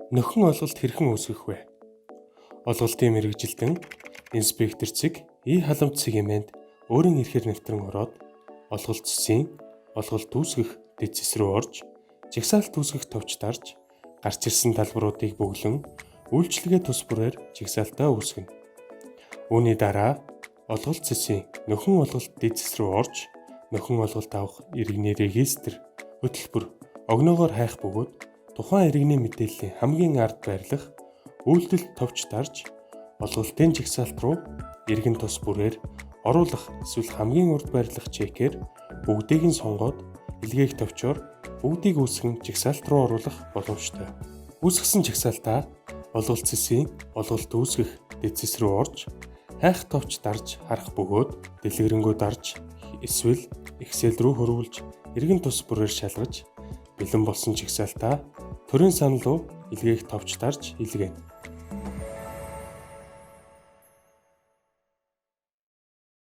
Нөхөн олголт хэрхэн үүсгэх вэ? Олголтын мэргэжилтэн инспектор цэг И халамж сегмент өөрийн эрхээр нэвтрэн ороод олголт цэсийн олголт үүсгэх дэцэс рүү орж жагсаалт үүсгэх товч дарж гарч ирсэн талбаруудыг бөглөн үйлчилгээ тус бүрээр жагсаалтаа үүсгэнэ. Үүний дараа олголт цэсийн нөхөн олголт дэцэс рүү орж нөхөн олголт авах иргэний регистр хөтөлбөр огноогоор хайх бөгөөд тухайн иргэний мэдээллийн хамгийн ард байрлах үйлдэлт товч дарж олголтын жагсаалт руу иргэн тус бүрээр оруулах эсвэл хамгийн урд байрлах чекээр бүгдийг нь сонгоод илгээх товчоор бүгдийг үүсгэн жагсаалт руу оруулах боломжтой. Үүсгэсэн жагсаалтаа олголт цэсийн олголт үүсгэх дэцэс рүү орж хайх товч дарж харах бөгөөд дэлгэрэнгүй дарж эсвэл Excel рүү хөрвүүлж иргэн тус бүрээр шалгаж бэлэн болсон жагсаалтаа төрийн санал руу илгээх товч дарж илгээнэ.